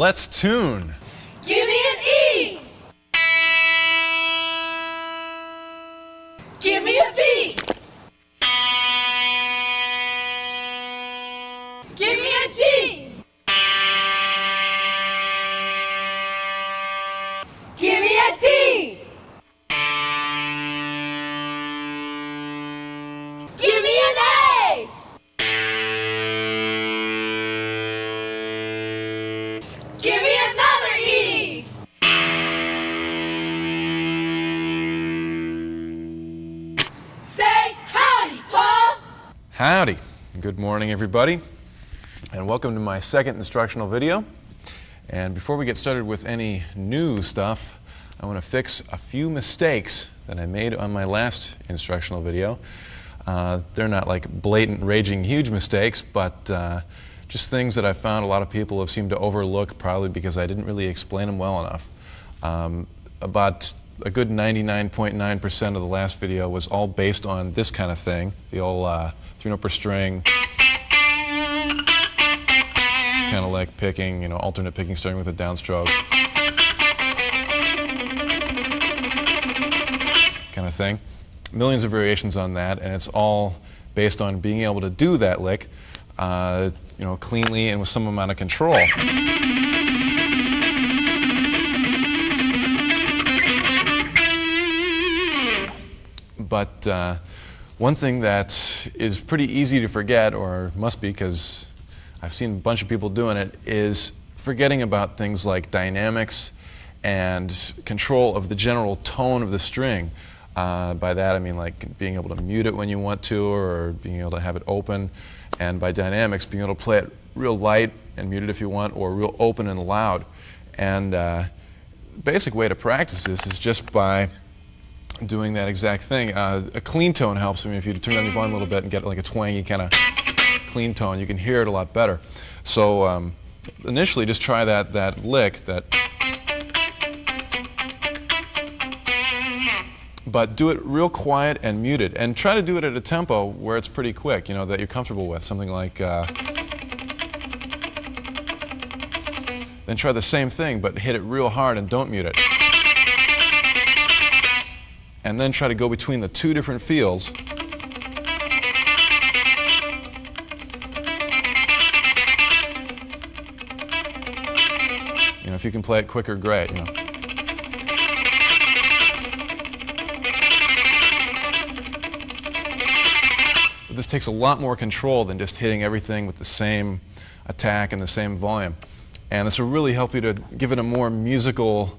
Let's tune. Give me an E. Give me a B. Give me a G. Give me a D. Give me an A. Give me another E. Say howdy, Paul. Howdy. Good morning, everybody, and welcome to my second instructional video. And before we get started with any new stuff, I want to fix a few mistakes that I made on my last instructional video. They're not like blatant, raging, huge mistakes, but just things that I found a lot of people have seemed to overlook, probably because I didn't really explain them well enough. About a good 99.9% of the last video was all based on this kind of thing, the old 3-note per string, kind of like picking, alternate picking starting with a downstroke, kind of thing. Millions of variations on that, and it's all based on being able to do that lick, cleanly and with some amount of control. But one thing that is pretty easy to forget, or must be because I've seen a bunch of people doing it, is forgetting about things like dynamics and control of the general tone of the string. By that I mean like being able to mute it when you want to, or being able to have it open. And by dynamics, being able to play it real light and mute it if you want, or real open and loud. And the basic way to practice this is just by doing that exact thing. A clean tone helps. I mean, if you turn down your volume a little bit and get like a twangy kind of clean tone, you can hear it a lot better. So initially, just try that lick, but do it real quiet and muted, and try to do it at a tempo where it's pretty quick, that you're comfortable with. Something like, then try the same thing, but hit it real hard and don't mute it. And then try to go between the two different feels. If you can play it quicker, great. But this takes a lot more control than just hitting everything with the same attack and the same volume. And this will really help you to give it a more musical,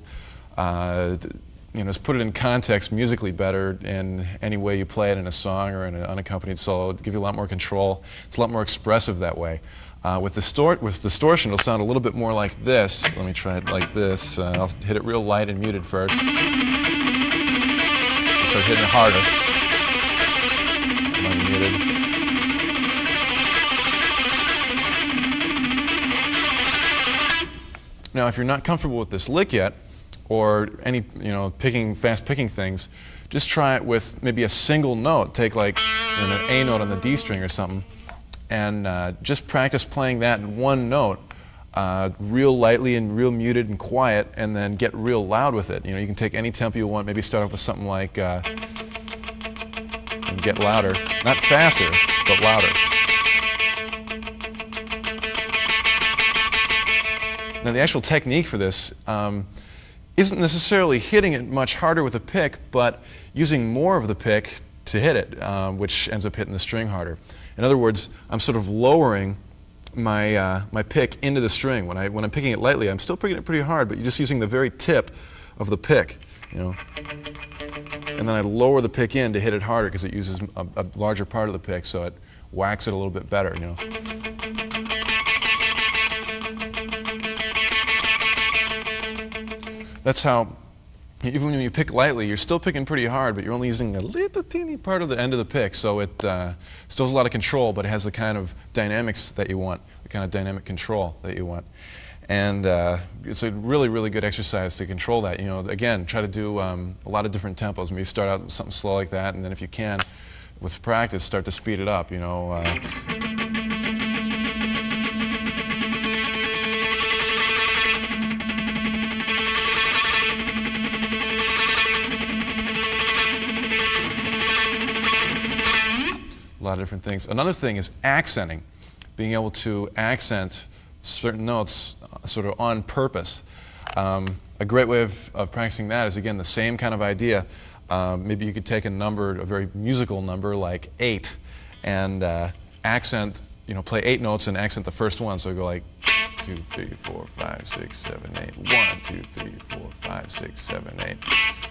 just put it in context musically better in any way you play it in a song or in an unaccompanied solo. It'll give you a lot more control. It's a lot more expressive that way. With distortion, it'll sound a little bit more like this. Let me try it like this. I'll hit it real light and muted first. I'll start hitting it harder. Muted. Now, if you're not comfortable with this lick yet, or any, fast picking things, just try it with maybe a single note. Take like an A note on the D string or something, and just practice playing that in one note, real lightly and real muted and quiet, and then get real loud with it. You can take any tempo you want. Maybe start off with something like, and get louder, not faster, but louder. Now, the actual technique for this isn't necessarily hitting it much harder with a pick, but using more of the pick to hit it, which ends up hitting the string harder. In other words, I'm sort of lowering my pick into the string. When I'm picking it lightly, I'm still picking it pretty hard, but you're just using the very tip of the pick, And then I lower the pick in to hit it harder because it uses a larger part of the pick, so it whacks it a little bit better, That's how, even when you pick lightly, you're still picking pretty hard, but you're only using a little teeny part of the end of the pick, so it still has a lot of control, but it has the kind of dynamics that you want, the kind of dynamic control that you want. And it's a really, really good exercise to control that. Again, try to do a lot of different tempos. Maybe start out with something slow like that, and then if you can, with practice, start to speed it up, lot of different things. Another thing is accenting, being able to accent certain notes sort of on purpose. A great way of practicing that is, again, the same kind of idea. Maybe you could take a number, a very musical number like 8, and accent, play 8 notes and accent the first one. So go like 2, 3, 4, 5, 6, 7, 8. 1, 2, 3, 4, 5, 6, 7, 8.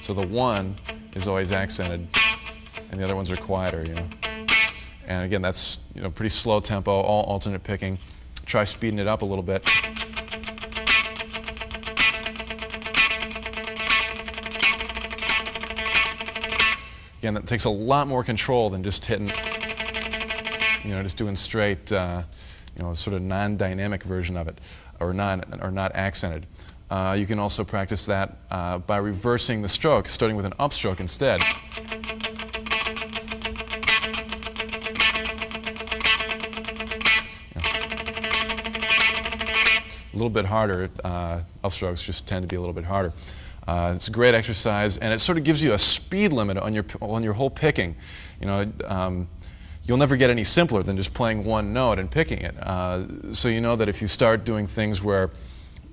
So the 1 is always accented, and the other ones are quieter, And again, that's pretty slow tempo, all alternate picking. Try speeding it up a little bit. Again, that takes a lot more control than just hitting, just doing straight, sort of non-dynamic version of it, or not accented. You can also practice that by reversing the stroke, starting with an upstroke instead. A little bit harder. Upstrokes just tend to be a little bit harder. It's a great exercise, and it sort of gives you a speed limit on your whole picking. You'll never get any simpler than just playing one note and picking it. So you know that if you start doing things where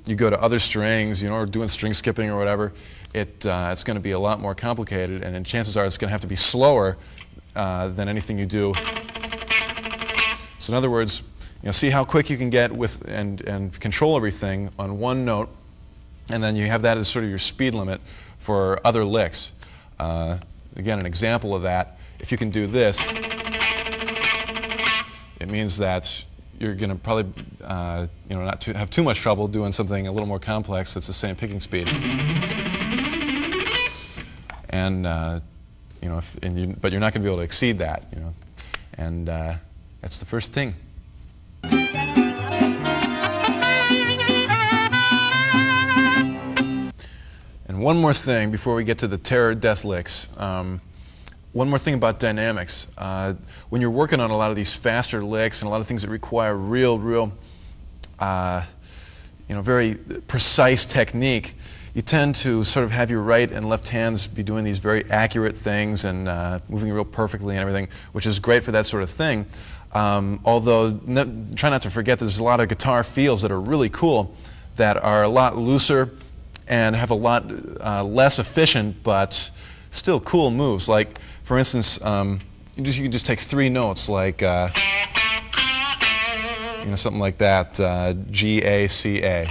you go to other strings, or doing string skipping or whatever, it's going to be a lot more complicated, and chances are it's going to have to be slower than anything you do. So in other words, see how quick you can get with and control everything on one note, and then you have that as sort of your speed limit for other licks. Again, an example of that, if you can do this, it means that you're going to probably not have too much trouble doing something a little more complex that's the same picking speed. And but you're not going to be able to exceed that, and that's the first thing. And one more thing before we get to the terror death licks. One more thing about dynamics. When you're working on a lot of these faster licks and a lot of things that require real, very precise technique, you tend to sort of have your right and left hands be doing these very accurate things and moving real perfectly and everything, which is great for that sort of thing. Although, try not to forget that there's a lot of guitar feels that are really cool that are a lot looser and have a lot less efficient but still cool moves. Like, for instance, you can just take 3 notes, like something like that, G, A, C, A.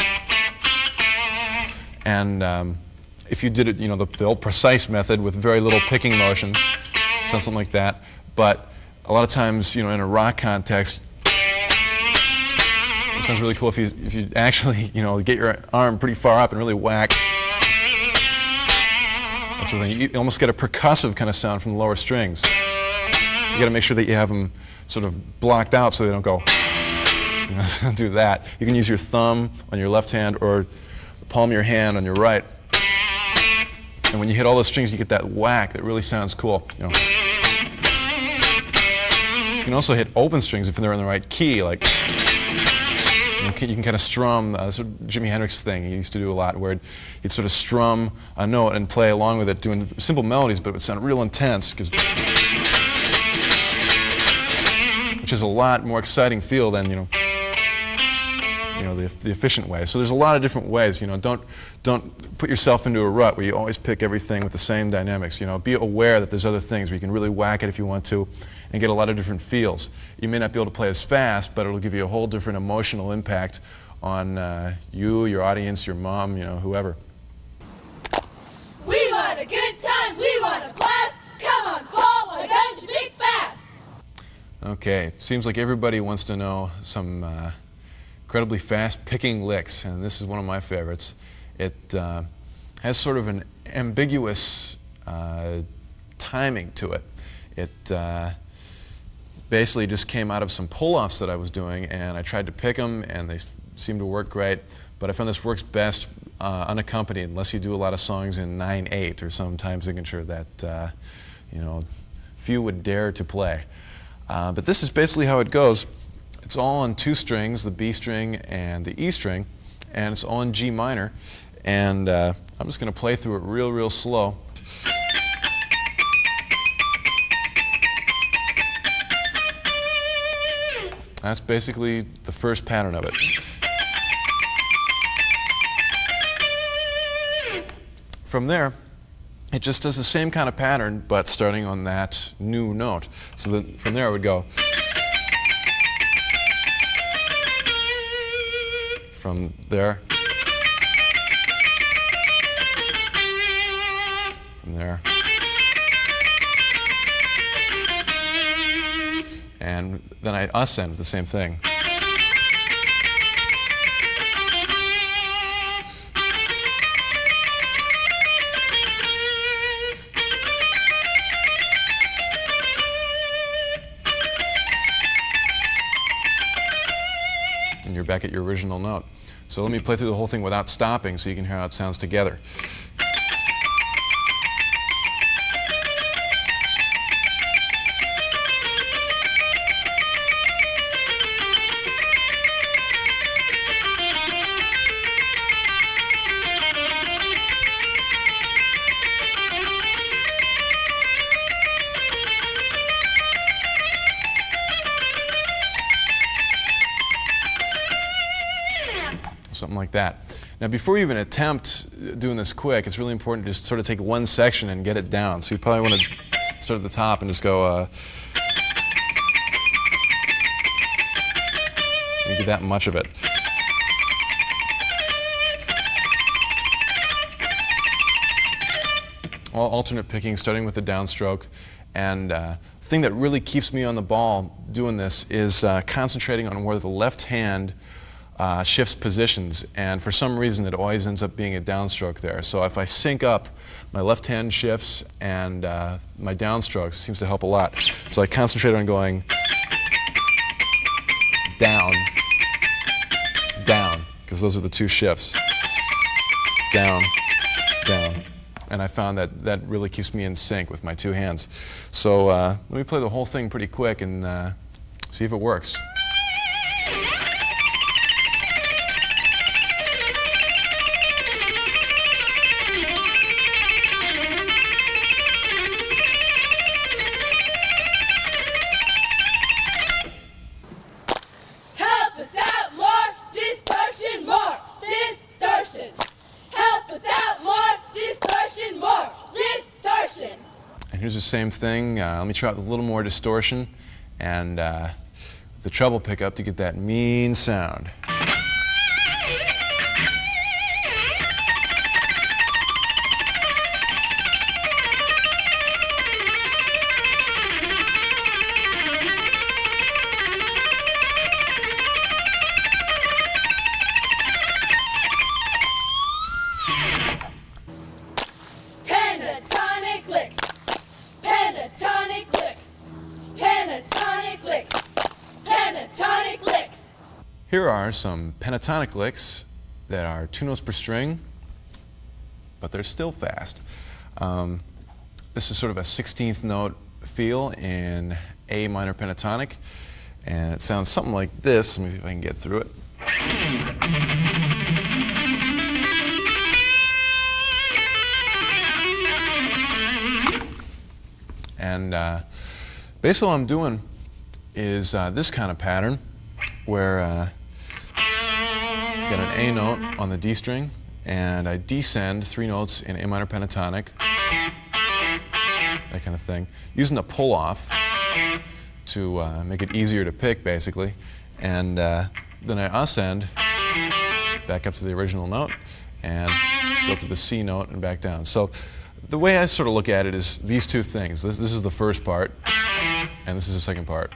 And if you did it, the old precise method with very little picking motion, something like that. But a lot of times, in a rock context, it sounds really cool if you actually, get your arm pretty far up and really whack. That sort of thing. You almost get a percussive kind of sound from the lower strings. You got to make sure that you have them sort of blocked out so they don't go. So don't do that. You can use your thumb on your left hand or the palm of your hand on your right. And when you hit all those strings, you get that whack that really sounds cool. You can also hit open strings if they're in the right key, like. You can kind of strum, that's what Jimi Hendrix thing he used to do a lot, where he'd sort of strum a note and play along with it, doing simple melodies, but it would sound real intense, which is a lot more exciting feel than the efficient way. So there's a lot of different ways. Don't put yourself into a rut where you always pick everything with the same dynamics. Be aware that there's other things where you can really whack it if you want to, and get a lot of different feels. You may not be able to play as fast, but it'll give you a whole different emotional impact on you, your audience, your mom, whoever. We want a good time, we want a blast. Come on, Paul, why don't you pick fast? Okay, it seems like everybody wants to know some incredibly fast picking licks, and this is one of my favorites. It has sort of an ambiguous timing to it. It basically just came out of some pull-offs that I was doing, and I tried to pick them, and they seemed to work great. But I found this works best unaccompanied, unless you do a lot of songs in 9/8 or some time signature that few would dare to play. But this is basically how it goes. It's all on 2 strings, the B string and the E string, and it's all in G minor. And I'm just going to play through it real slow. That's basically the first pattern of it. From there, it just does the same kind of pattern, but starting on that new note. So that from there, I would go from there, from there, and then I ascend the same thing. And you're back at your original note. So let me play through the whole thing without stopping so you can hear how it sounds together. Something like that. Now, before you even attempt doing this quick, it's really important to just sort of take one section and get it down. So you probably want to start at the top and just go, you get that much of it. All alternate picking, starting with the downstroke. And the thing that really keeps me on the ball doing this is concentrating on where the left hand shifts positions, and for some reason it always ends up being a downstroke there. So if I sync up, my left hand shifts and my downstrokes seems to help a lot. So I concentrate on going down, down, because those are the two shifts. Down, down. And I found that that really keeps me in sync with my two hands. So let me play the whole thing pretty quick and see if it works. Help us out, more distortion, more distortion. Help us out, more distortion, more distortion. And here's the same thing. Let me try out with a little more distortion and the treble pickup to get that mean sound. Pentatonic licks, pentatonic licks, pentatonic licks, pentatonic licks. Here are some pentatonic licks that are 2 notes per string, but they're still fast. This is sort of a 16th note feel in A minor pentatonic, and it sounds something like this. Let me see if I can get through it. And basically what I'm doing is this kind of pattern where got an A note on the D string and I descend 3 notes in A minor pentatonic, that kind of thing, using the pull off to make it easier to pick basically, and then I ascend back up to the original note and go up to the C note and back down. So the way I sort of look at it is these two things. This is the first part, and this is the second part.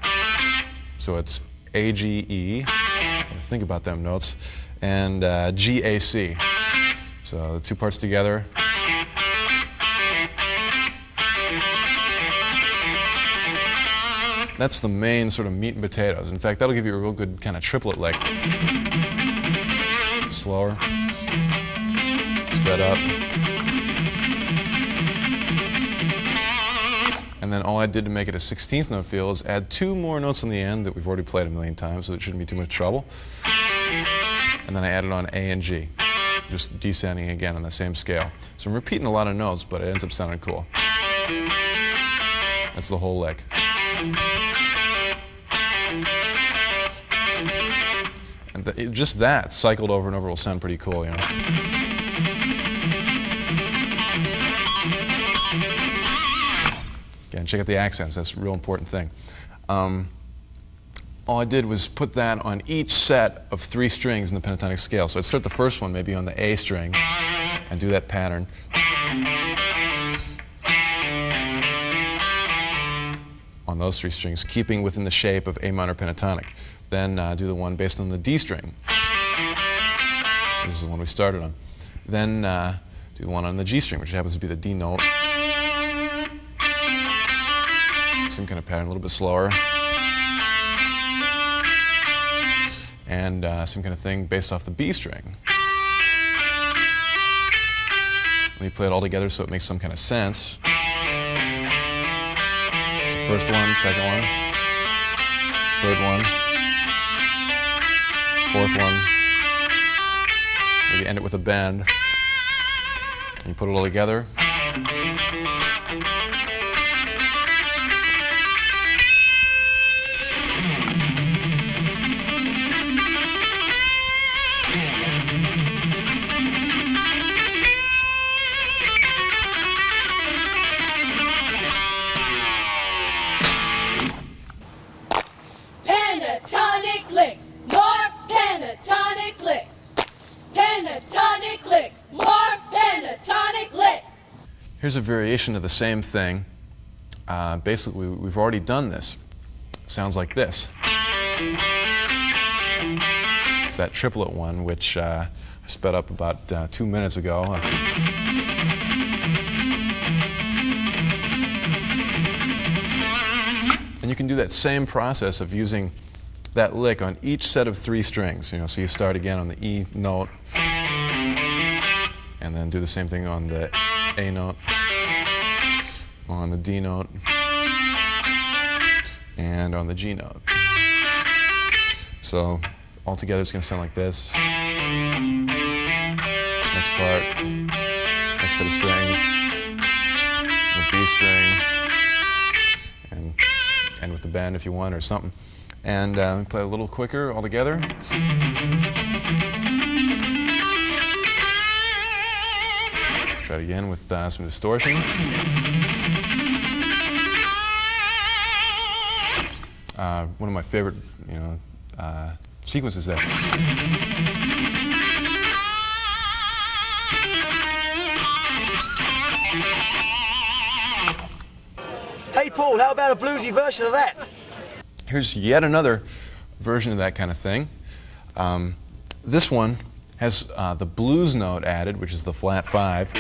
So it's A, G, E. Think about them notes. And G, A, C. So the two parts together. That's the main sort of meat and potatoes. In fact, that'll give you a real good kind of triplet lick. Slower. Sped up. And then all I did to make it a 16th note feel is add 2 more notes on the end that we've already played a million times, so it shouldn't be too much trouble. And then I added on A and G, just descending again on the same scale. So I'm repeating a lot of notes, but it ends up sounding cool. That's the whole lick. And just that, cycled over and over, will sound pretty cool, you know. Again, check out the accents. That's a real important thing. All I did was put that on each set of 3 strings in the pentatonic scale. So I'd start the first one maybe on the A string and do that pattern. On those 3 strings, keeping within the shape of A minor pentatonic. Then do the one based on the D string. This is the one we started on. Then do the one on the G string, which happens to be the D note. Same kind of pattern, a little bit slower. And same kind of thing based off the B string. Let me play it all together so it makes some kind of sense. It's the first one, second one, third one, fourth one. Maybe end it with a bend. And you put it all together. Pentatonic licks, more pentatonic licks. Pentatonic licks, more pentatonic licks. Here's a variation of the same thing. Basically, we've already done this. Sounds like this. It's that triplet one, which I sped up about 2 minutes ago. And you can do that same process of using that lick on each set of 3 strings. You know, so you start again on the E note, and then do the same thing on the A note, on the D note, and on the G note. So altogether it's going to sound like this. Next part, next set of strings, the B string, and end with the bend if you want or something. And play a little quicker all together. Try it again with some distortion. One of my favorite, sequences there. Hey Paul, how about a bluesy version of that? Here's yet another version of that kind of thing. This one has the blues note added, which is the flat 5.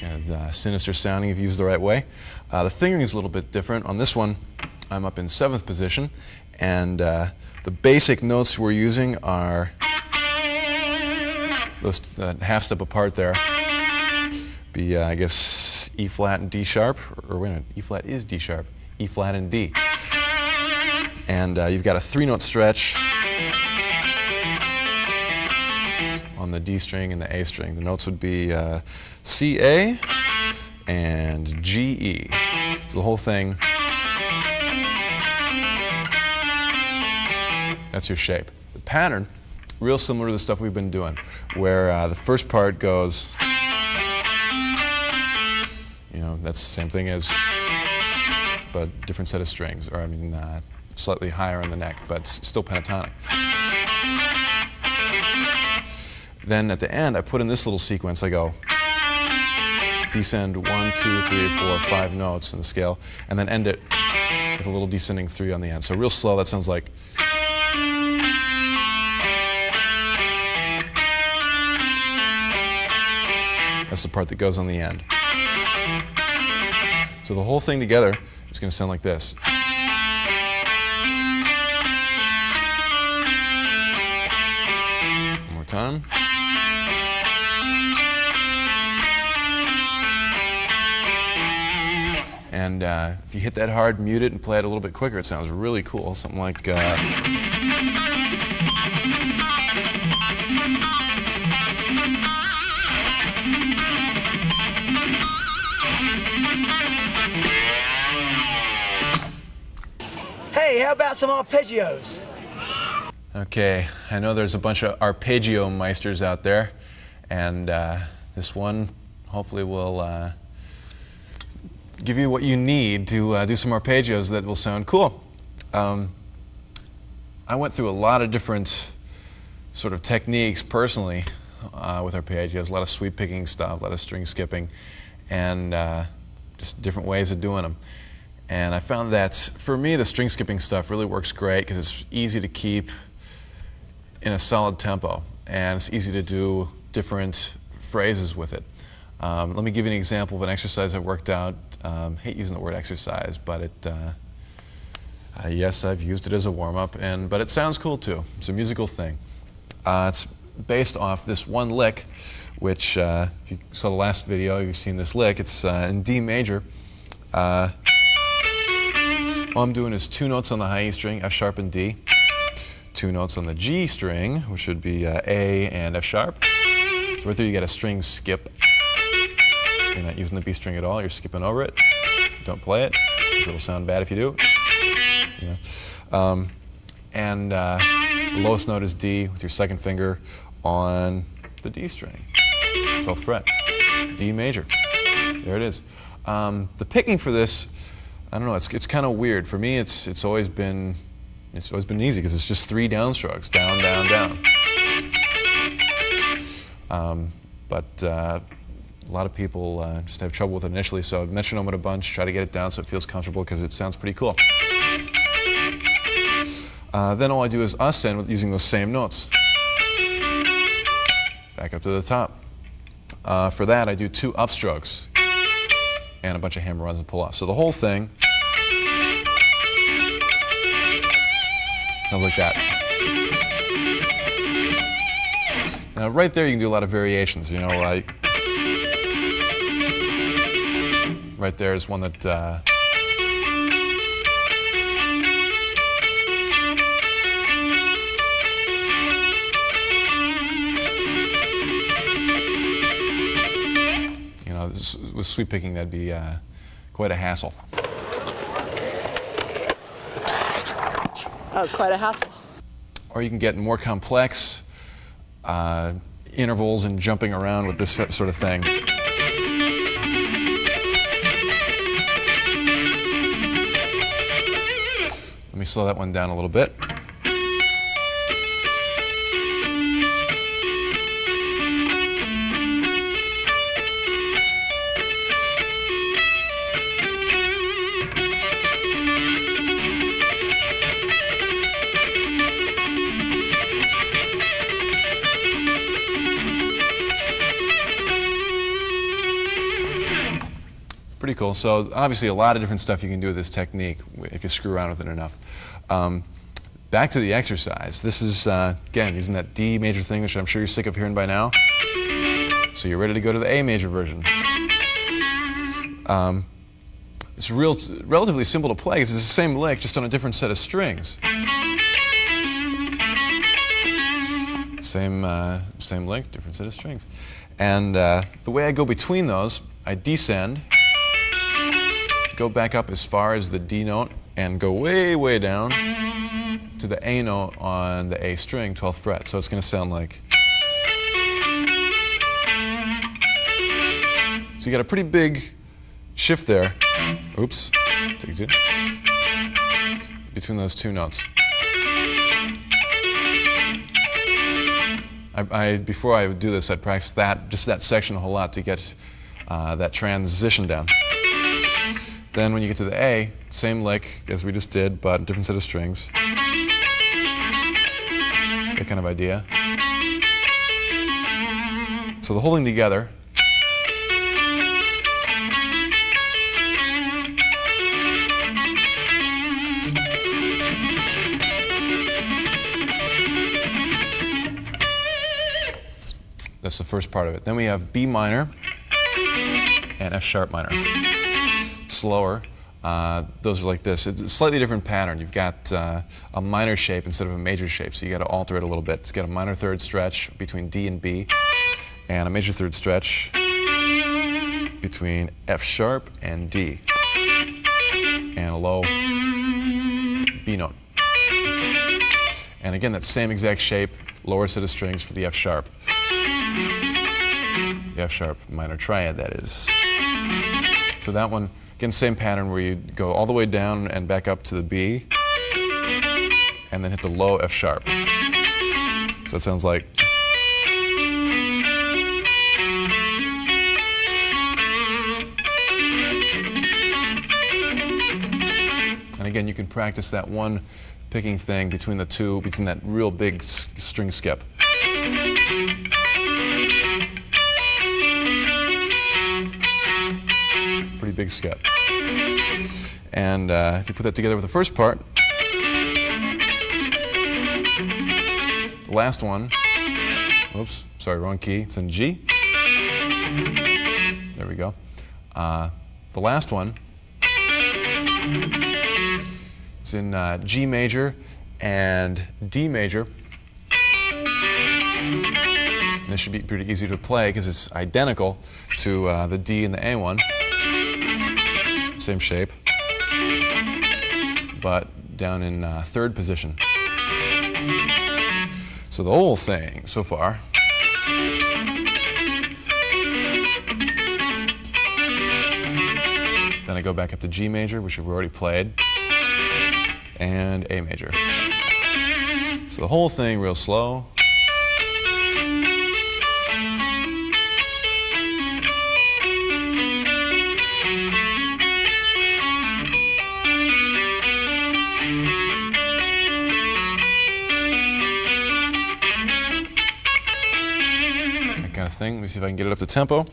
And, sinister sounding if used the right way. The fingering is a little bit different. On this one, I'm up in 7th position, and the basic notes we're using are those half step apart there. Be, I guess, E flat and D sharp, or wait a minute, E flat is D sharp, E flat and D. And you've got a 3-note stretch on the D string and the A string. The notes would be C, A, and G, E. So the whole thing, that's your shape. The pattern, real similar to the stuff we've been doing, where the first part goes, that's the same thing as, but different set of strings, or I mean, slightly higher on the neck, but still pentatonic. Then at the end, I put in this little sequence. I go descend 1, 2, 3, 4, 5 notes in the scale, and then end it with a little descending 3 on the end. So real slow, that sounds like. That's the part that goes on the end. So the whole thing together is going to sound like this. One more time. And if you hit that hard, mute it, and play it a little bit quicker, it sounds really cool. Something like... Hey, how about some arpeggios? Okay, I know there's a bunch of arpeggio meisters out there, and this one hopefully will give you what you need to do some arpeggios that will sound cool. I went through a lot of different sort of techniques personally with arpeggios, a lot of sweep picking stuff, a lot of string skipping, and just different ways of doing them. And I found that for me the string skipping stuff really works great because it's easy to keep in a solid tempo, and it's easy to do different phrases with it. Let me give you an example of an exercise I worked out. I hate using the word exercise, but yes, I've used it as a warm-up, but it sounds cool too. It's a musical thing. It's based off this one lick, which if you saw the last video, you've seen this lick. It's in D major. All I'm doing is 2 notes on the high E string, F sharp and D. 2 notes on the G string, which should be A and F sharp. So right there you get a string skip. You're not using the B string at all, you're skipping over it. Don't play it, because it'll sound bad if you do. The lowest note is D with your second finger on the D string, 12th fret, D major. There it is. The picking for this, I don't know, it's kind of weird. For me, it's always been easy because it's just 3 downstrokes, down, down, down. But a lot of people just have trouble with it initially, so metronome it a bunch, try to get it down so it feels comfortable because it sounds pretty cool. Then all I do is ascend with using those same notes. Back up to the top. For that, I do 2 upstrokes and a bunch of hammer runs and pull-offs. So the whole thing sounds like that. Now, right there, you can do a lot of variations. You know, like right there is one that. With sweep picking, that'd be quite a hassle. That was quite a hassle. Or you can get more complex intervals and jumping around with this sort of thing. Let me slow that one down a little bit. Pretty cool. So obviously a lot of different stuff you can do with this technique if you screw around with it enough. Back to the exercise. This is, again, using that D major thing, which I'm sure you're sick of hearing by now. So you're ready to go to the A major version. It's relatively simple to play because it's the same lick, just on a different set of strings. Same lick, different set of strings. And the way I go between those, I descend, go back up as far as the D note, and go way, way down to the A note on the A string, 12th fret. So it's going to sound like. So you got a pretty big shift there. Oops. Take 2. Between those 2 notes. Before I would do this, I'd practice just that section a whole lot to get that transition down. Then when you get to the A, same lick as we just did, but different set of strings. That kind of idea. So the whole thing together. That's the first part of it. Then we have B minor and F sharp minor. Slower. Those are like this. It's a slightly different pattern. You've got a minor shape instead of a major shape, so you got to alter it a little bit. It's got a minor third stretch between D and B, and a major third stretch between F sharp and D, and a low B note. And again, that same exact shape, lower set of strings for the F sharp. The F sharp minor triad, that is. So that one, again, same pattern where you go all the way down and back up to the B, and then hit the low F sharp. So it sounds like. And again, you can practice that one picking thing between the two, between that real big string skip. Pretty big skip. And if you put that together with the first part, the last one, oops, sorry, wrong key, it's in G. There we go. The last one is in G major and D major. And this should be pretty easy to play because it's identical to the D and the A one. Same shape, but down in third position. So the whole thing so far then I go back up to G major, which we've already played, and A major. So the whole thing real slow. That kind of thing. Let me see if I can get it up to tempo.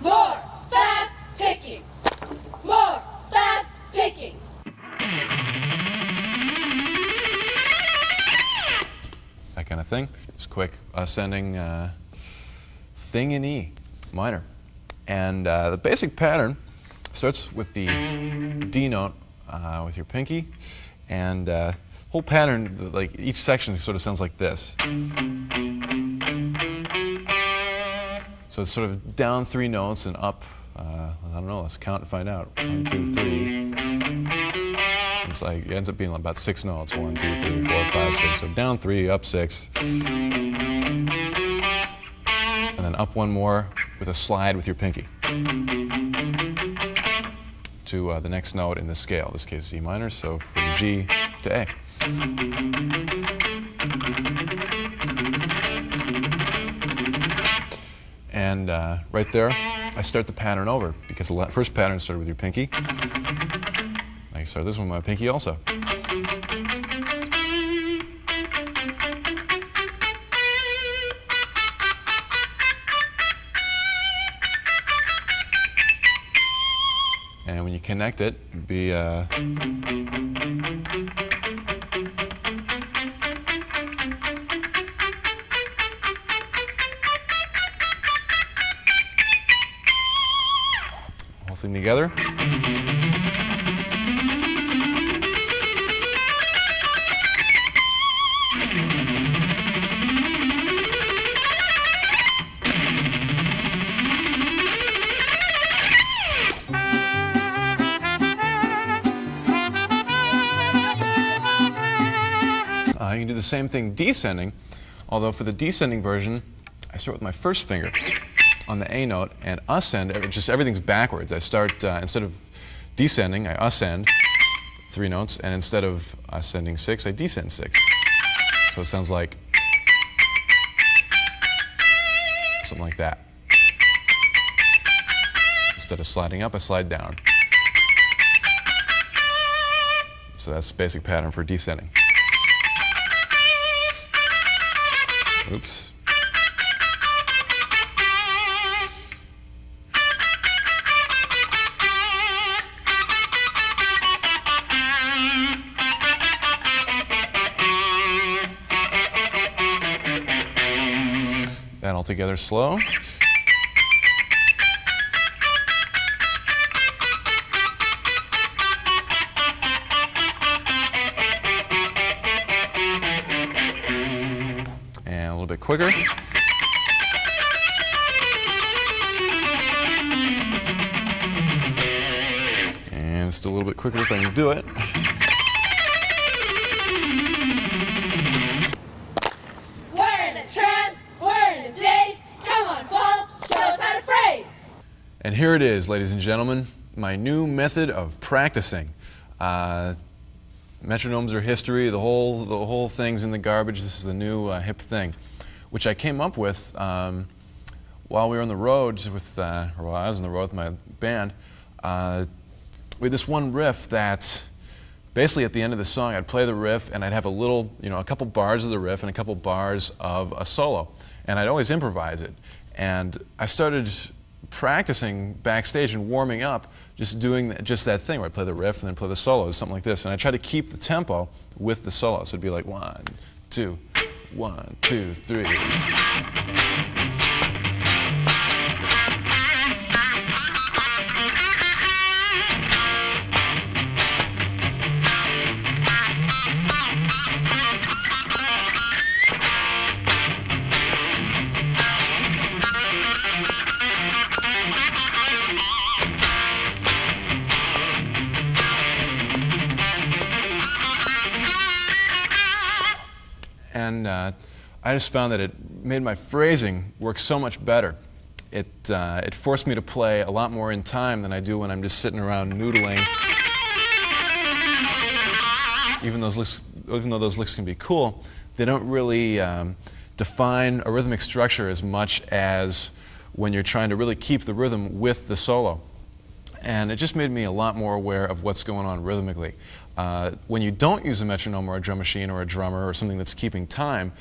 More fast picking. More fast picking. That kind of thing. Just quick ascending thing in E minor. And the basic pattern starts with the D note with your pinky, and whole pattern, like each section sort of sounds like this. So it's sort of down 3 notes and up, I don't know, let's count and find out. 1, 2, 3. It's like, it ends up being about 6 notes. 1, 2, 3, 4, 5, 6. So down 3, up 6. And then up 1 more with a slide with your pinky to the next note in the scale. In this case, E minor, so from G to A. And right there, I start the pattern over because the first pattern started with your pinky. I start this one with my pinky also. And when you connect it, it'd be whole thing together. You can do the same thing descending, although for the descending version, I start with my first finger on the A note and ascend, just everything's backwards. I start, instead of descending, I ascend 3 notes, and instead of ascending 6, I descend 6. So it sounds like something like that. Instead of sliding up, I slide down. So that's the basic pattern for descending. Oops. That all together slow. bit quicker. And still a little bit quicker if I can do it. We're in a trance, we're in a daze. Come on, Paul, show us how to phrase. And here it is, ladies and gentlemen, my new method of practicing. Metronomes are history, the whole thing's in the garbage. This is the new hip thing, which I came up with while we were on the road with, or while I was on the road with my band. We had this one riff that basically at the end of the song I'd play the riff and I'd have a little, a couple bars of the riff and a couple bars of a solo, and I'd always improvise it. And I started practicing backstage and warming up, just doing just that thing where I'd play the riff and then play the solos, something like this. And I tried to keep the tempo with the solo, so it'd be like 1, 2, 1, 2, 3. And I just found that it made my phrasing work so much better. It forced me to play a lot more in time than I do when I'm just sitting around noodling. Even though those licks can be cool, they don't really define a rhythmic structure as much as when you're trying to really keep the rhythm with the solo. And it just made me a lot more aware of what's going on rhythmically. When you don't use a metronome or a drum machine or a drummer or something that's keeping time,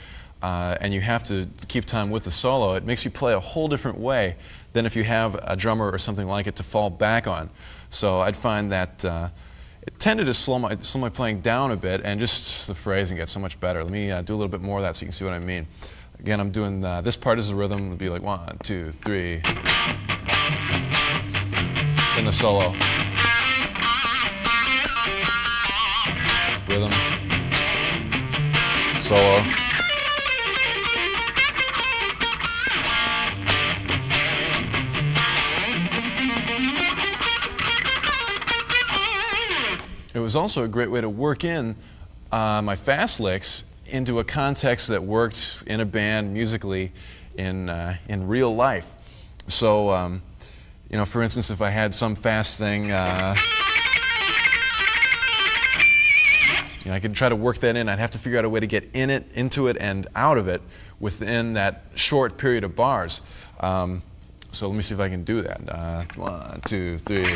and you have to keep time with the solo, it makes you play a whole different way than if you have a drummer or something like it to fall back on. So I'd find that it tended to slow my playing down a bit, and just the phrasing gets so much better. Let me do a little bit more of that so you can see what I mean. Again, I'm doing this part is the rhythm. It'll be like 1, 2, 3. In the solo. Rhythm. Solo. It was also a great way to work in my fast licks into a context that worked in a band musically in real life. So, for instance, if I had some fast thing, I could try to work that in. I'd have to figure out a way to get into it, and out of it within that short period of bars. So let me see if I can do that. 1, 2, 3.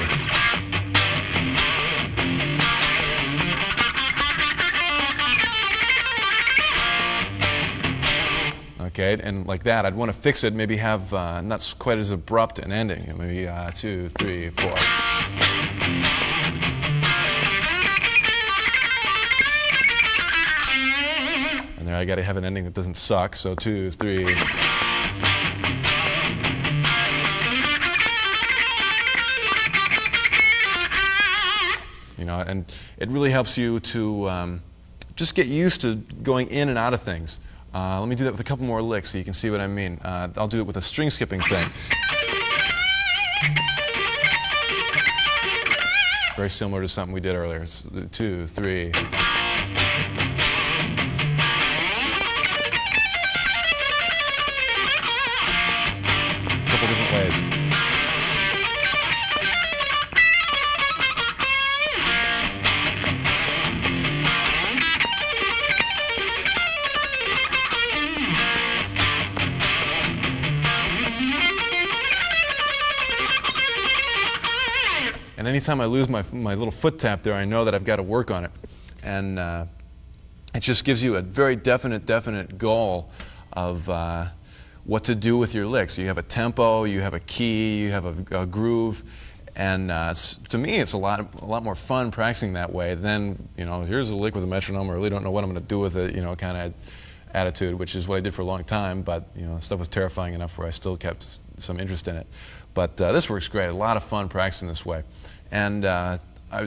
Okay, and like that, I'd want to fix it, maybe have not quite as abrupt an ending. Maybe 2, 3, 4. And there I got to have an ending that doesn't suck, so 2, 3. And it really helps you to just get used to going in and out of things. Let me do that with a couple more licks so you can see what I mean. I'll do it with a string skipping thing. Very similar to something we did earlier. It's 2, 3. A couple different ways. And anytime I lose my little foot tap there, I know that I've got to work on it. And it just gives you a very definite goal of what to do with your licks. You have a tempo, you have a key, you have a groove, and to me it's a lot more fun practicing that way than, here's a lick with a metronome, I really don't know what I'm going to do with it, kind of attitude, which is what I did for a long time, but stuff was terrifying enough where I still kept some interest in it. But this works great, a lot of fun practicing this way. And I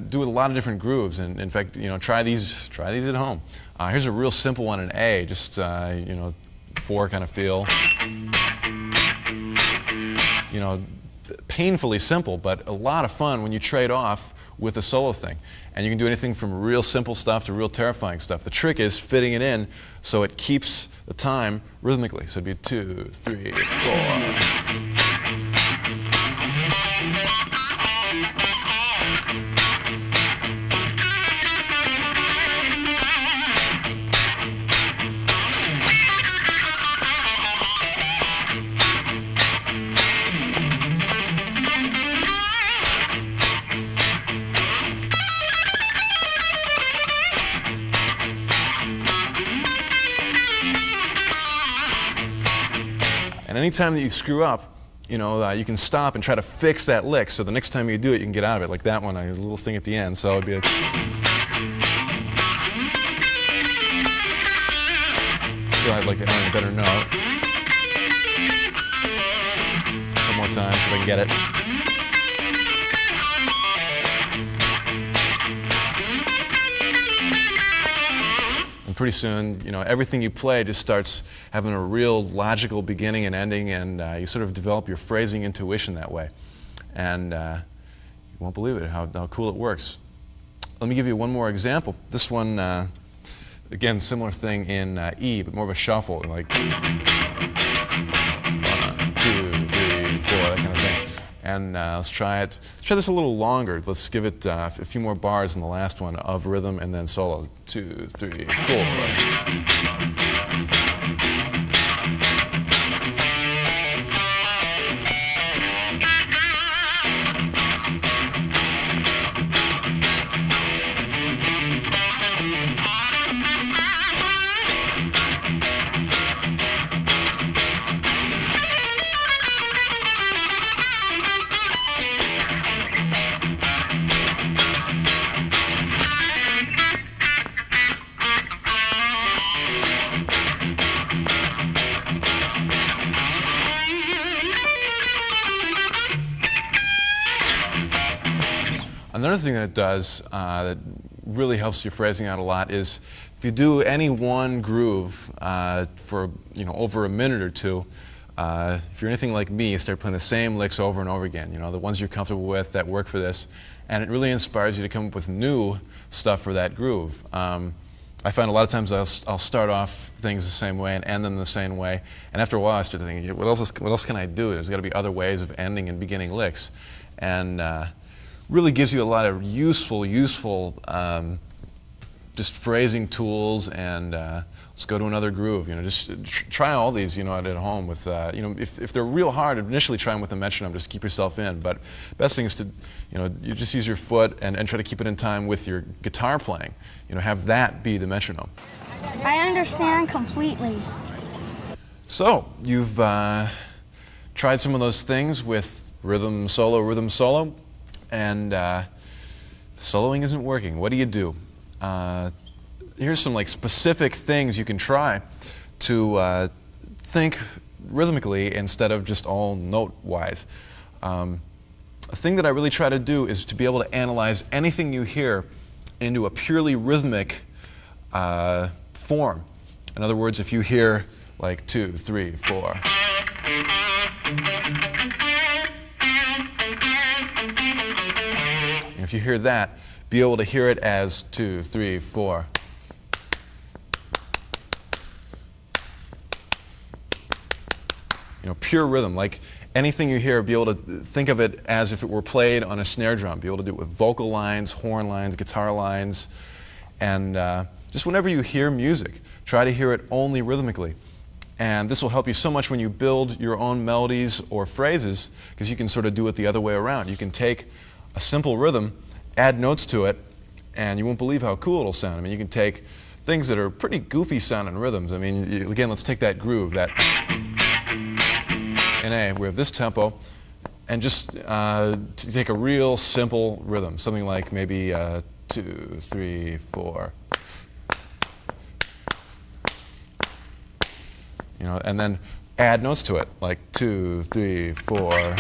do a lot of different grooves, and in fact, try these at home. Here's a real simple one in A, just 4 kind of feel. You know, painfully simple, but a lot of fun when you trade off with a solo thing. And you can do anything from real simple stuff to real terrifying stuff. The trick is fitting it in so it keeps the time rhythmically. So it'd be 2, 3, 4. And anytime that you screw up, you know, you can stop and try to fix that lick. So the next time you do it, you can get out of it. Like that one, a little thing at the end. So it'd be a still, I'd like to earn a better note. One more time, so I can get it. Pretty soon, you know, everything you play just starts having a real logical beginning and ending, and you sort of develop your phrasing intuition that way. And you won't believe it, how cool it works. Let me give you one more example. This one, again, similar thing in E, but more of a shuffle, like 1, 2, 3, 4, that kind of thing. And let's try it. Let's try this a little longer. Let's give it a few more bars in the last one of rhythm and then solo. 2, 3, 4. Another thing that it does that really helps your phrasing out a lot is if you do any one groove for over a minute or two, if you're anything like me, you start playing the same licks over and over again, you know, the ones you're comfortable with that work for this, and it really inspires you to come up with new stuff for that groove. I find a lot of times I'll start off things the same way and end them the same way, and after a while I start thinking, what else can I do? There's got to be other ways of ending and beginning licks, and really gives you a lot of useful just phrasing tools. And let's go to another groove. You know, just try all these. You know, at home with if they're real hard, initially try them with a metronome. Just keep yourself in. But best thing is to you just use your foot and try to keep it in time with your guitar playing. You know, have that be the metronome. I understand completely. So you've tried some of those things with rhythm solo. And soloing isn't working. What do you do? Here's some specific things you can try to think rhythmically instead of just all note-wise. A thing that I really try to do is to be able to analyze anything you hear into a purely rhythmic form. In other words, if you hear like 2, 3, 4. If you hear that, be able to hear it as 2, 3, 4. You know, pure rhythm. Like anything you hear, be able to think of it as if it were played on a snare drum. Be able to do it with vocal lines, horn lines, guitar lines, and just whenever you hear music, try to hear it only rhythmically. And this will help you so much when you build your own melodies or phrases, because you can sort of do it the other way around. You can take a simple rhythm, add notes to it, and you won't believe how cool it'll sound. I mean, you can take things that are pretty goofy sounding rhythms. I mean, again, let's take that groove, that in A, we have this tempo, and just take a real simple rhythm, something like maybe 2, 3, 4. You know, and then add notes to it, like 2, 3, 4.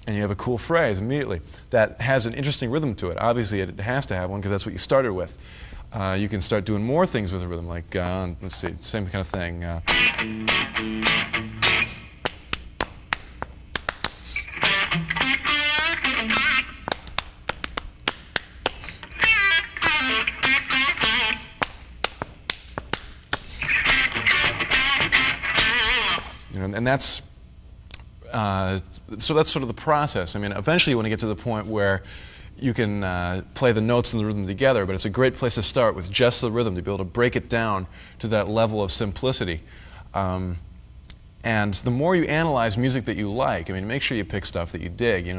And you have a cool phrase immediately that has an interesting rhythm to it. Obviously, it has to have one because that's what you started with. you can start doing more things with the rhythm, like, let's see, same kind of thing. And that's so that's sort of the process. I mean, eventually you want to get to the point where you can play the notes and the rhythm together, but it's a great place to start with just the rhythm, to be able to break it down to that level of simplicity. And the more you analyze music that you like, I mean, make sure you pick stuff that you dig.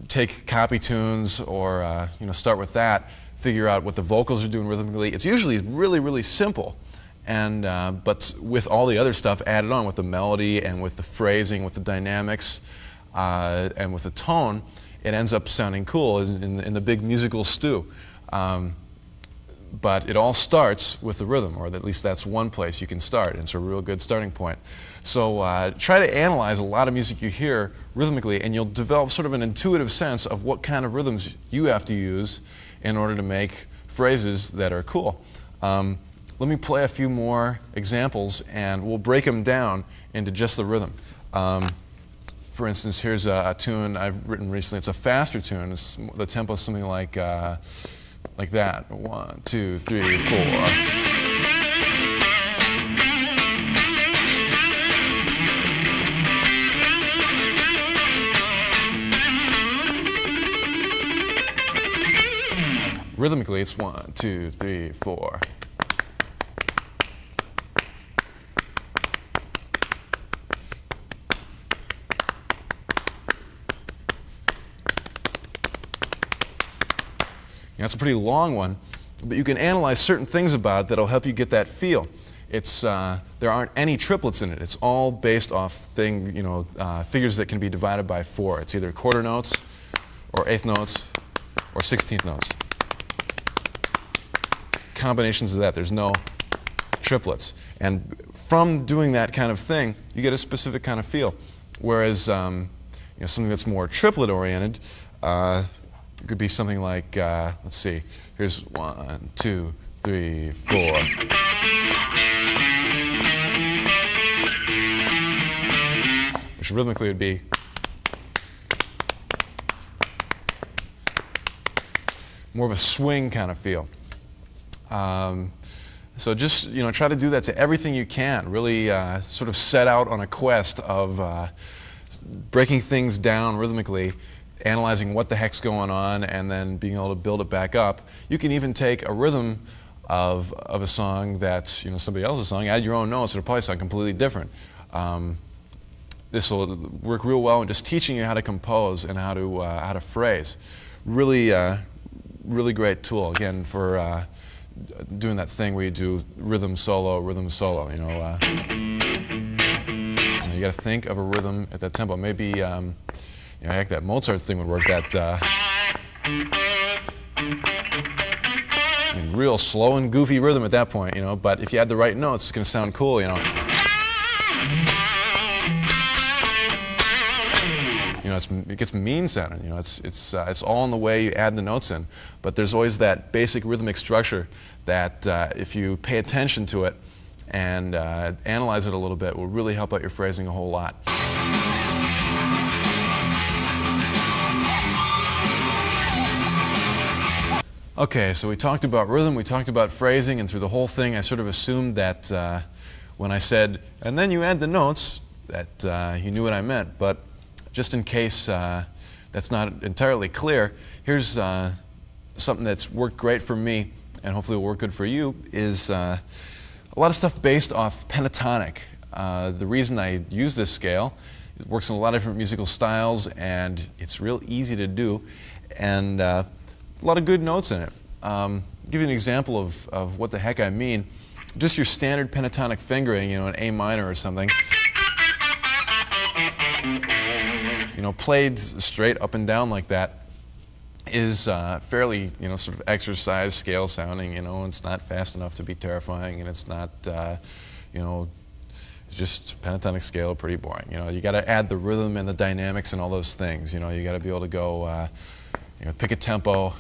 Take copy tunes, or start with that. Figure out what the vocals are doing rhythmically. It's usually really, really simple. And but with all the other stuff added on, with the melody and with the phrasing, with the dynamics, and with the tone, it ends up sounding cool in the big musical stew. But it all starts with the rhythm, or at least that's one place you can start. And it's a real good starting point. So try to analyze a lot of music you hear rhythmically, and you'll develop sort of an intuitive sense of what kind of rhythms you have to use in order to make phrases that are cool. Let me play a few more examples, and we'll break them down into just the rhythm. For instance, here's a tune I've written recently. It's a faster tune. The tempo is something like that. 1, 2, 3, 4. Rhythmically, it's 1, 2, 3, 4. That's a pretty long one, but you can analyze certain things about it that'll help you get that feel. There aren't any triplets in it. It's all based off figures that can be divided by 4. It's either quarter notes, or eighth notes, or 16th notes. Combinations of that. There's no triplets. And from doing that kind of thing, you get a specific kind of feel. Whereas something that's more triplet-oriented, it could be something like, let's see, here's 1, 2, 3, 4. Which rhythmically would be more of a swing kind of feel. So just try to do that to everything you can. Really sort of set out on a quest of breaking things down rhythmically, analyzing what the heck's going on, and then being able to build it back up. You can even take a rhythm of a song that's somebody else's song, add your own notes, it'll probably sound completely different. This will work real well in just teaching you how to compose and how to phrase. Really, really great tool again for doing that thing where you do rhythm solo, rhythm solo. You got to think of a rhythm at that tempo. Maybe. Heck, that Mozart thing would work. That real slow and goofy rhythm at that point, But if you add the right notes, it's going to sound cool, It gets mean sounding. It's all in the way you add the notes in. But there's always that basic rhythmic structure that, if you pay attention to it and analyze it a little bit, will really help out your phrasing a whole lot. Okay, so we talked about rhythm, we talked about phrasing, and through the whole thing I sort of assumed that when I said, and then you add the notes, that you knew what I meant. But just in case that's not entirely clear, here's something that's worked great for me, and hopefully will work good for you, is a lot of stuff based off pentatonic. The reason I use this scale, it works in a lot of different musical styles, and it's real easy to do, and a lot of good notes in it. Give you an example of what the heck I mean. Just your standard pentatonic fingering, an A minor or something. Played straight up and down like that is fairly, sort of exercise scale sounding. It's not fast enough to be terrifying, and it's not, just pentatonic scale, pretty boring. You got to add the rhythm and the dynamics and all those things. You got to be able to go, pick a tempo.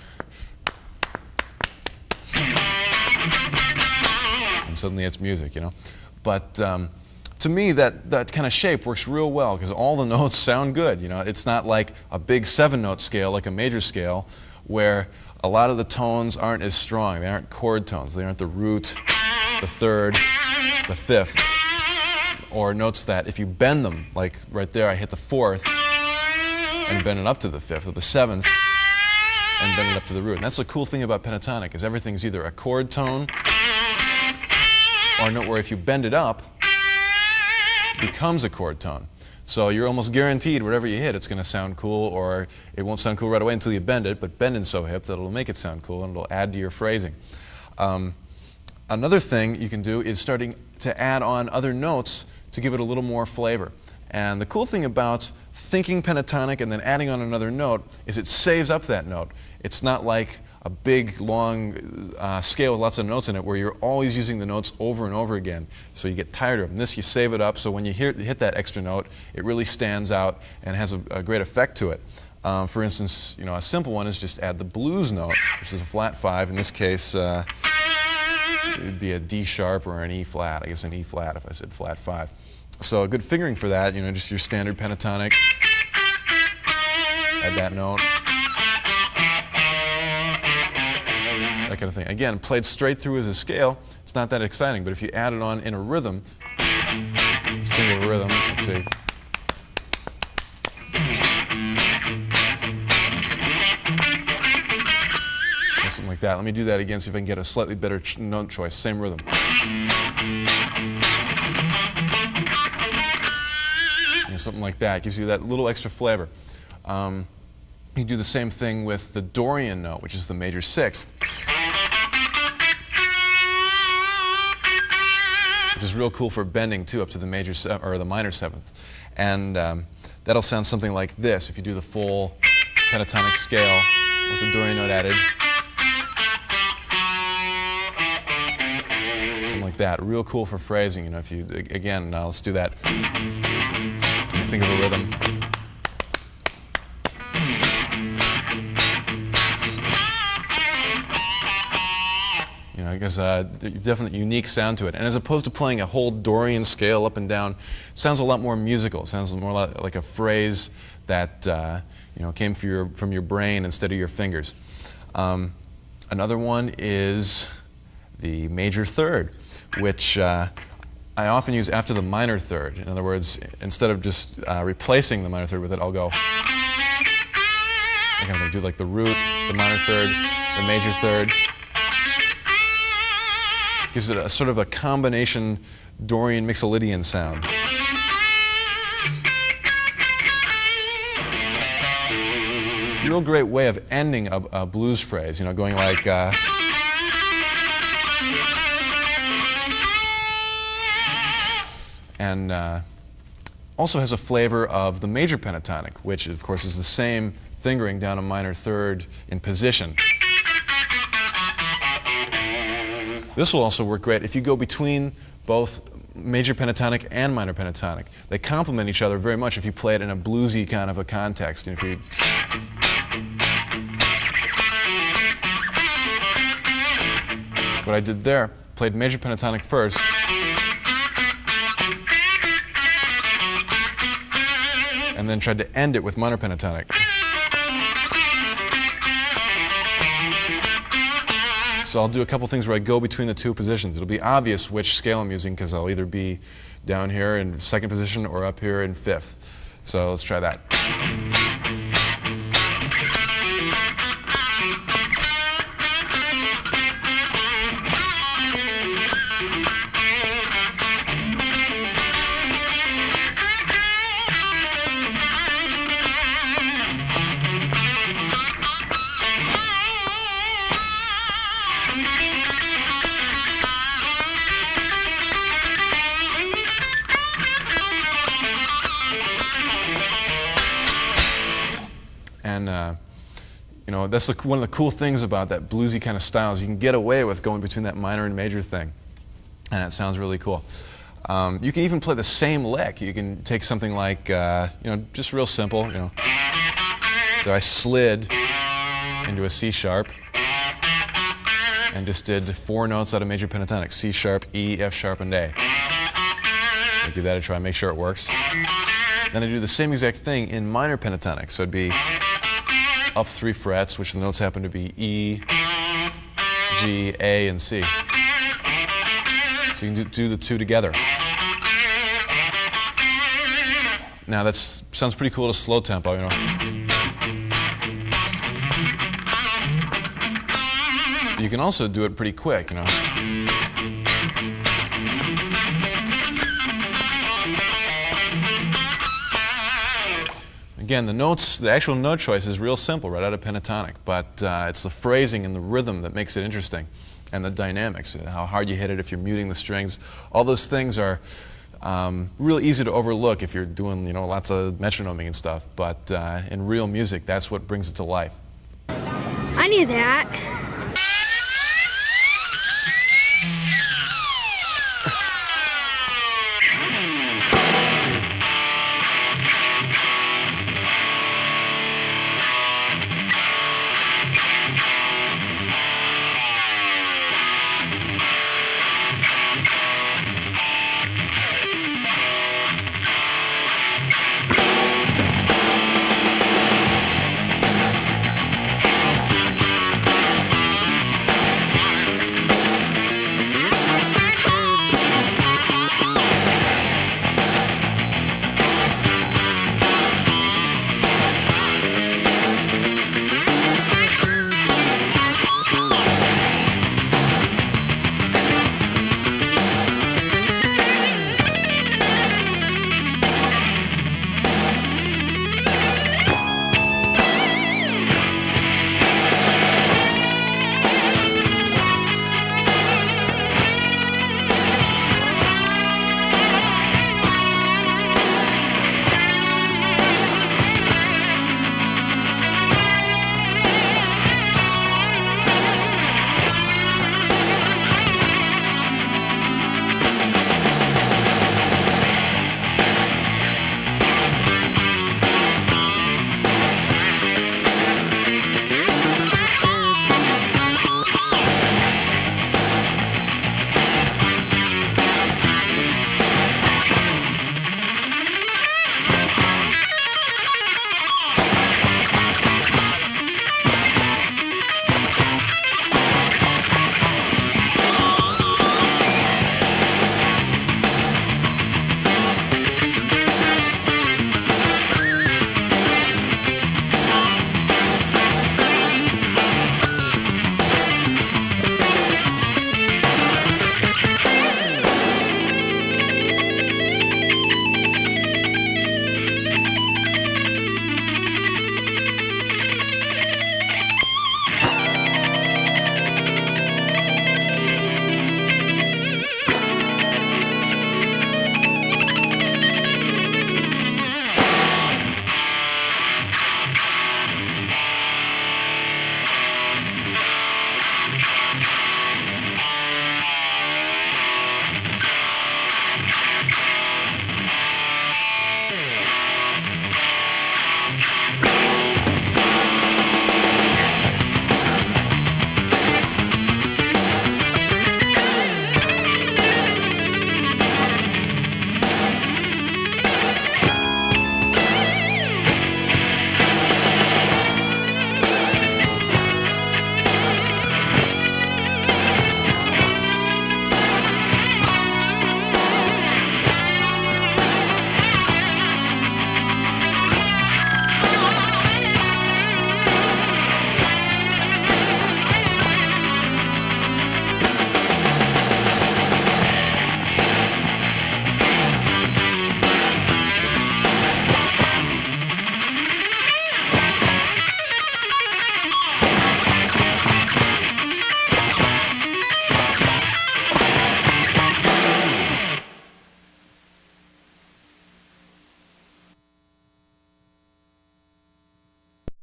suddenly it's music, you know. But to me, that kind of shape works real well because all the notes sound good, you know. It's not like a big 7-note scale like a major scale where a lot of the tones aren't as strong. They aren't chord tones. They aren't the root, the third, the fifth, or notes that if you bend them, like right there I hit the 4th and bend it up to the 5th, or the 7th and bend it up to the root. And that's the cool thing about pentatonic, is everything's either a chord tone or a note where if you bend it up, it becomes a chord tone. So you're almost guaranteed whatever you hit, it's going to sound cool, or it won't sound cool right away until you bend it, but bending's so hip that it'll make it sound cool and it'll add to your phrasing. Another thing you can do is starting to add on other notes to give it a little more flavor. And the cool thing about thinking pentatonic and then adding on another note is it saves up that note. It's not like a big, long scale with lots of notes in it where you're always using the notes over and over again, so you get tired of them. This, you save it up, so when you hit that extra note, it really stands out and has a great effect to it. For instance, you know, a simple one is just add the blues note, which is a flat 5. In this case, it would be a D sharp or an E flat. I guess an E flat if I said flat 5. So a good fingering for that, you know, just your standard pentatonic. Add that note. That kind of thing. Again, played straight through as a scale, it's not that exciting, but if you add it on in a rhythm, single rhythm, let's see. Something like that. Let me do that again, see if I can get a slightly better note choice. Same rhythm. You know, something like that. It gives you that little extra flavor. You do the same thing with the Dorian note, which is the major 6th. Which is real cool for bending too, up to the major or the minor 7th. And that'll sound something like this if you do the full pentatonic scale with the Dorian note added. Something like that. Real cool for phrasing. You know, if you again, let's do that. You think of a rhythm. You know, because definitely unique sound to it. And as opposed to playing a whole Dorian scale up and down, it sounds a lot more musical. It sounds more like a phrase that you know, came from your brain instead of your fingers. Another one is the major 3rd, which I often use after the minor 3rd. In other words, instead of just replacing the minor 3rd with it, I'll go. I kind of do like the root, the minor 3rd, the major 3rd. Gives it a sort of a combination Dorian Mixolydian sound. Real great way of ending a blues phrase, you know, going like and also has a flavor of the major pentatonic, which of course is the same fingering down a minor 3rd in position. This will also work great if you go between both major pentatonic and minor pentatonic. They complement each other very much if you play it in a bluesy kind of a context. If you what I did there, played major pentatonic first, and then tried to end it with minor pentatonic. So I'll do a couple things where I go between the two positions. It'll be obvious which scale I'm using because I'll either be down here in 2nd position or up here in 5th. So let's try that. And you know, that's one of the cool things about that bluesy kind of style is you can get away with going between that minor and major thing, and it sounds really cool. You can even play the same lick. You can take something like, you know, just real simple. You know, that I slid into a C sharp, and just did 4 notes out of major pentatonic: C sharp, E, F sharp, and A. I'll give that a try, make sure it works. Then I do the same exact thing in minor pentatonic. So it'd be up 3 frets, which the notes happen to be E, G, A, and C. So you can do the 2 together. Now that sounds pretty cool to slow tempo, you know. You can also do it pretty quick, you know. Again, the actual note choice is real simple right out of pentatonic, but it's the phrasing and the rhythm that makes it interesting, and the dynamics, how hard you hit it, if you're muting the strings. All those things are real easy to overlook if you're doing, you know, lots of metronoming and stuff, but in real music, that's what brings it to life. I knew that.